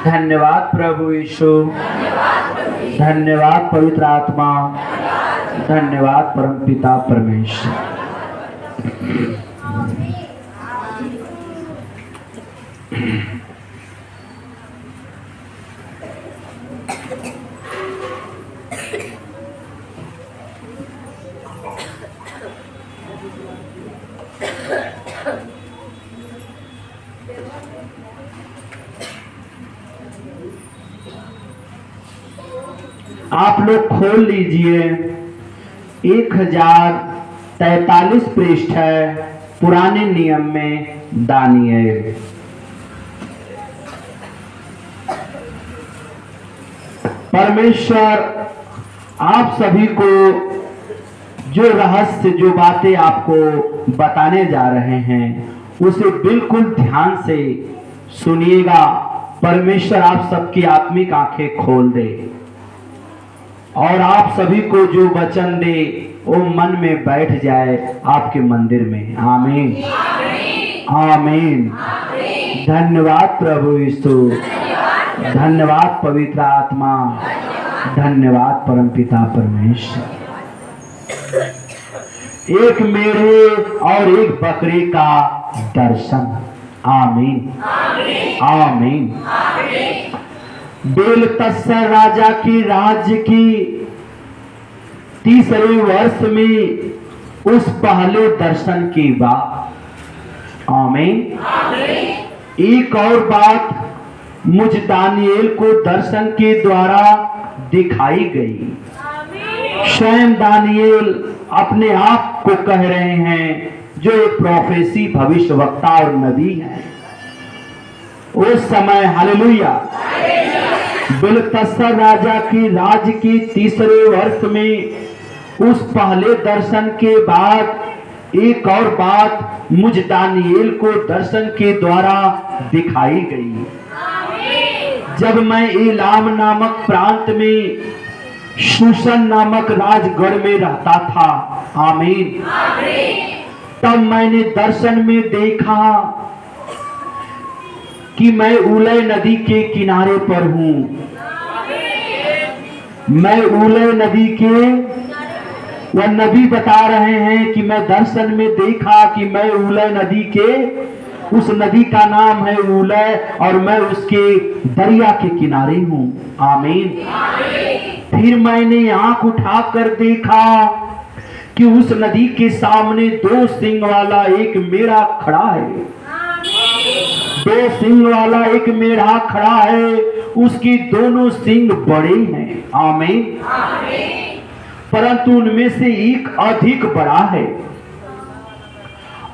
धन्यवाद प्रभु यीशु, धन्यवाद पवित्र आत्मा, धन्यवाद परमपिता परमेश्वर। आप लोग खोल लीजिए 1043 पृष्ठ है पुराने नियम में दानिएल। परमेश्वर आप सभी को जो रहस्य, जो बातें आपको बताने जा रहे हैं उसे बिल्कुल ध्यान से सुनिएगा। परमेश्वर आप सबकी आत्मिक आंखें खोल दे और आप सभी को जो वचन दे वो मन में बैठ जाए आपके मंदिर में। आमीन, आमीन। धन्यवाद प्रभु यीशु, धन्यवाद पवित्र आत्मा, धन्यवाद परमपिता परमेश्वर। एक मेढ़े और एक बकरे का दर्शन। आमीन, आमीन। बेलतस्सर राजा की राज्य की तीसरे वर्ष में उस पहले दर्शन की बात। आमीन। एक और बात मुझ दानिएल को दर्शन के द्वारा दिखाई गई। स्वयं दानिएल अपने आप को कह रहे हैं जो एक प्रोफेसी, भविष्यवक्ता और नबी है। उस समय हालेलुया बेलतस्सर राजा की राज्य की तीसरे वर्ष में उस पहले दर्शन के बाद एक और बात मुझ दानिएल को दर्शन के द्वारा दिखाई गई। जब मैं एलाम नामक प्रांत में शूशन नामक राजगढ़ में रहता था। आमीन। तब मैंने दर्शन में देखा कि मैं उलय नदी के किनारे पर हूं। मैं उलय नदी के, वह नबी बता रहे हैं कि मैं दर्शन में देखा कि मैं उलय नदी के, उस नदी का नाम है उलय और मैं उसके दरिया के किनारे हूं। आमीन। फिर मैंने आंख उठाकर देखा कि उस नदी के सामने 2 सिंग वाला एक मेढ़ा खड़ा है। 2 सिंग वाला एक मेढ़ा खड़ा है, उसकी दोनों सिंग बड़े हैं। आमीन। परंतु उनमें से एक अधिक बड़ा है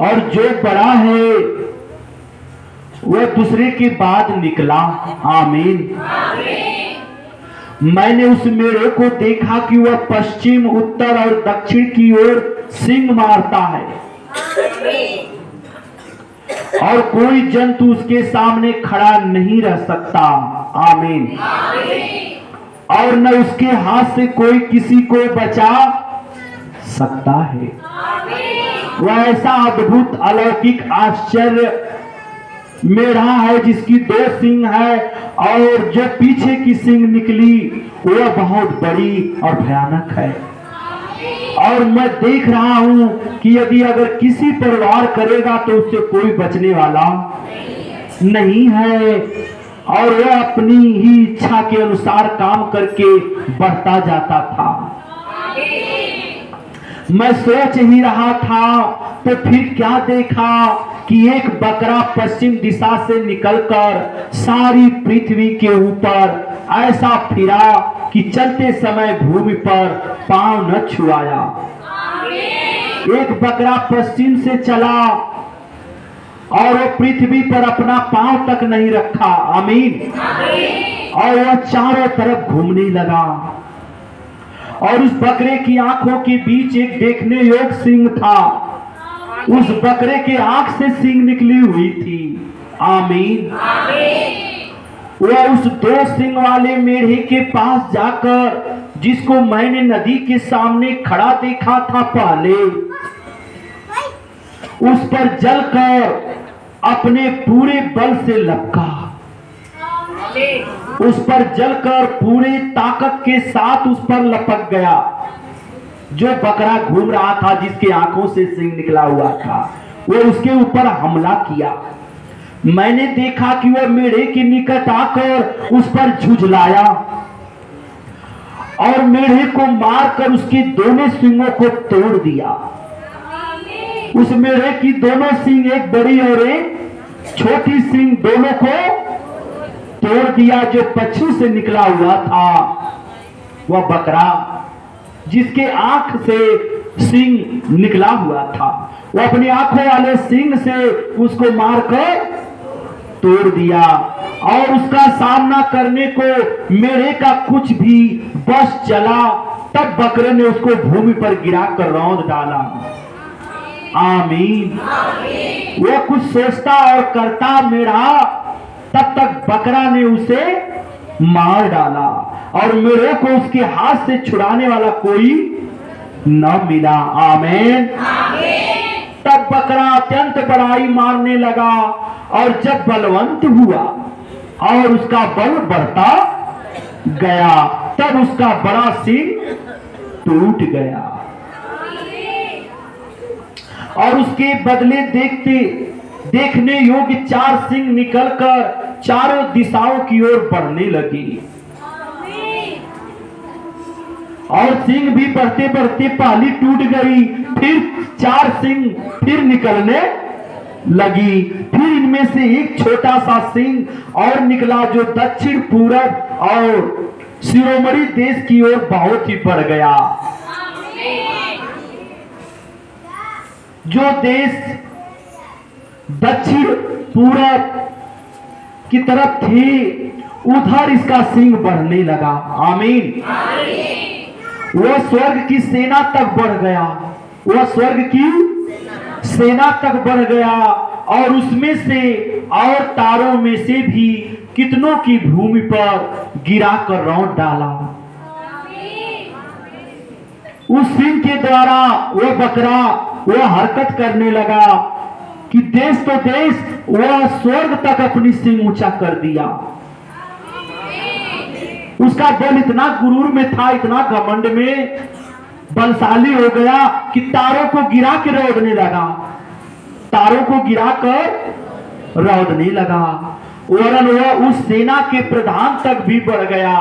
और जो बड़ा है वह दूसरे के बाद निकला। आमीन। मैंने उस मेढ़े को देखा कि वह पश्चिम, उत्तर और दक्षिण की ओर सिंग मारता है और कोई जंतु उसके सामने खड़ा नहीं रह सकता। आमीन। और न उसके हाथ से कोई किसी को बचा सकता है। वह ऐसा अद्भुत अलौकिक आश्चर्य मेढ़ा है जिसकी 2 सींग है और जो पीछे की सींग निकली वह बहुत बड़ी और भयानक है। और मैं देख रहा हूं कि यदि अगर किसी पर वार करेगा तो उससे कोई बचने वाला नहीं है और वह अपनी ही इच्छा के अनुसार काम करके बढ़ता जाता था। मैं सोच ही रहा था तो फिर क्या देखा कि एक बकरा पश्चिम दिशा से निकलकर सारी पृथ्वी के ऊपर ऐसा फिरा कि चलते समय भूमि पर पांव न छुआया। एक बकरा पश्चिम से चला और वो पृथ्वी पर अपना पांव तक नहीं रखा। आमीन। और वह चारों तरफ घूमने लगा और उस बकरे की आंखों के बीच एक देखने योग्य सिंग था। उस बकरे के आंख से सिंग निकली हुई थी। आमीन। वह उस 2 सिंग वाले मेढ़े के पास जाकर, जिसको मैंने नदी के सामने खड़ा देखा था पहले, उस पर जलकर अपने पूरे बल से लपका उस पर जलकर पूरी ताकत के साथ उस पर लपक गया। जो बकरा घूम रहा था, जिसके आंखों से सिंह निकला हुआ था, वो उसके ऊपर हमला किया। मैंने देखा कि वह मेढ़े के निकट आकर उस पर झुझलाया और मेढ़े को मारकर उसके दोनों सींगों को तोड़ दिया। उस मेढ़े की दोनों सींग, एक बड़ी और एक छोटी सींग, दोनों को तोड़ दिया। जो पक्षी से निकला हुआ था, वह बकरा जिसके आंख से सींग निकला हुआ था, वो अपनी आंखों वाले सींग से उसको मारकर तोड़ दिया। और उसका सामना करने को मेढ़े का कुछ भी बस चला, तब बकरे ने उसको भूमि पर गिराकर रौंद डाला। आमीन। वो कुछ सोचता और करता मेढ़ा, तब तक बकरा ने उसे मार डाला और मेढ़े को उसके हाथ से छुड़ाने वाला कोई न मिला। आमीन। तब बकरा अत्यंत बड़ाई मारने लगा और जब बलवंत हुआ और उसका बल बढ़ता गया, तब उसका बड़ा सिंह टूट गया और उसके बदले देखने योग्य 4 सिंह निकलकर चारों दिशाओं की ओर बढ़ने लगी। और सिंह भी बढ़ते बढ़ते पहली टूट गई, फिर 4 सिंह फिर निकलने लगी। फिर इनमें से एक छोटा सा सिंह और निकला, जो दक्षिण पूरब और शिरोमणि देश की ओर बहुत ही बढ़ गया। जो देश दक्षिण पूरब की तरफ थी, उधर इसका सिंह बढ़ने लगा। आमीन। वह स्वर्ग की सेना तक बढ़ गया, वह स्वर्ग की सेना तक बढ़ गया और उसमें से और तारों में से भी कितनों की भूमि पर गिराकर रौंद डाला। उस सिंह के द्वारा वह बकरा वह हरकत करने लगा कि देश तो देश, वह स्वर्ग तक अपनी सिंह ऊंचा कर दिया। उसका बल इतना गुरूर में था, इतना घमंड में बलशाली हो गया कि तारों को गिरा के रौंदने लगा, तारों को गिराकर रौंदने लगा। वरन वह उस सेना के प्रधान तक भी बढ़ गया,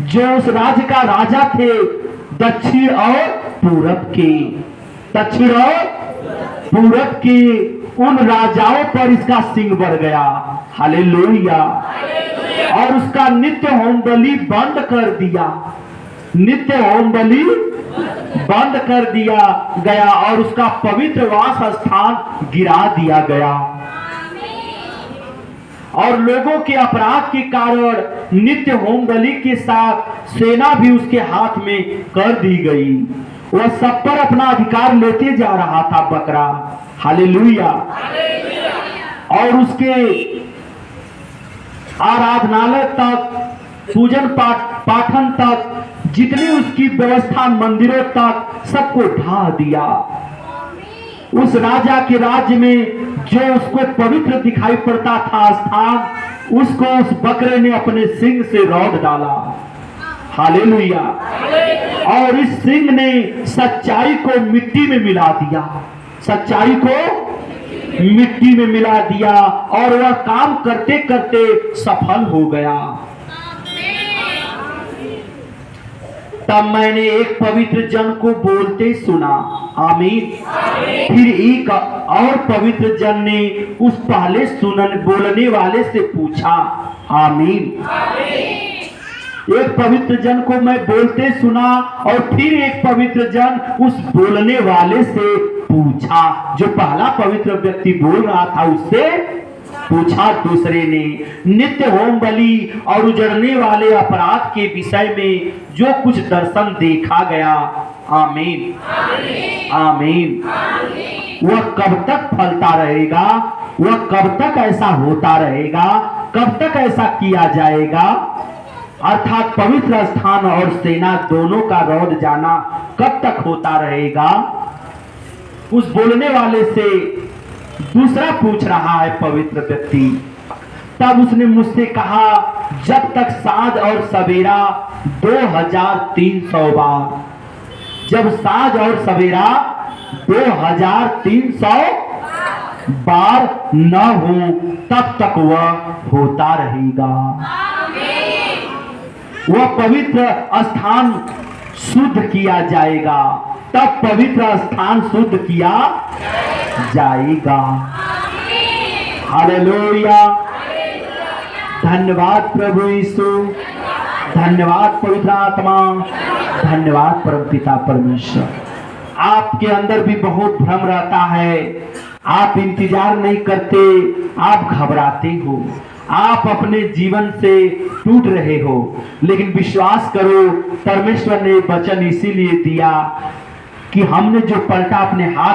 जो उस राज्य का राजा थे, दक्षिण और पूरब के, दक्षिण और पूरब के उन राजाओं पर इसका सिंह बढ़ गया। हालेलुया। और उसका नित्य होम बलि बंद कर दिया, नित्य होम बलि बंद कर दिया गया और उसका पवित्र वास स्थान गिरा दिया गया। और लोगों के अपराध के कारण नित्य होम बलि के साथ सेना भी उसके हाथ में कर दी गई। वह सब पर अपना अधिकार लेते जा रहा था बकरा। हालेलुया। और उसके आराधनालय तक, पूजन पाठन तक, जितनी उसकी व्यवस्था, मंदिरों तक, सबको ढा दिया। उस राजा के राज्य में जो उसको पवित्र दिखाई पड़ता था स्थान, उसको उस बकरे ने अपने सिंग से रौंद डाला। हालेलुया। और इस सिंह ने सच्चाई को मिट्टी में मिला दिया, सच्चाई को मिट्टी में मिला दिया और वह काम करते करते सफल हो गया। तब मैंने एक पवित्र जन को बोलते सुना। आमीन। फिर एक और पवित्र जन ने उस पहले बोलने वाले से पूछा। आमीन। एक पवित्र जन को मैं बोलते सुना और फिर एक पवित्र जन उस बोलने वाले से पूछा। जो पहला पवित्र व्यक्ति बोल रहा था उससे पूछा दूसरे ने, नित्य होम बलि और उजड़ने वाले अपराध के विषय में जो कुछ दर्शन देखा गया। आमीन। आमीन। वह कब तक फलता रहेगा? वह कब तक ऐसा होता रहेगा? कब तक ऐसा किया जाएगा? अर्थात पवित्र स्थान और सेना दोनों का रौंद जाना कब तक होता रहेगा? उस बोलने वाले से दूसरा पूछ रहा है पवित्र व्यक्ति, तब उसने मुझसे कहा, जब तक साँझ और सवेरा 2300 बार, जब साँझ और सवेरा 2300 बार न हो तब तक वह होता रहेगा। वह पवित्र स्थान शुद्ध किया जाएगा, तब पवित्र स्थान शुद्ध किया जाएगा। हालेलुया, धन्यवाद प्रभु यीशु, धन्यवाद पवित्र आत्मा, धन्यवाद परमपिता परमेश्वर। आपके अंदर भी बहुत भ्रम रहता है, आप इंतजार नहीं करते, आप घबराते हो, आप अपने जीवन से टूट रहे हो, लेकिन विश्वास करो परमेश्वर ने वचन इसीलिए दिया कि हमने जो पलटा अपने हाथ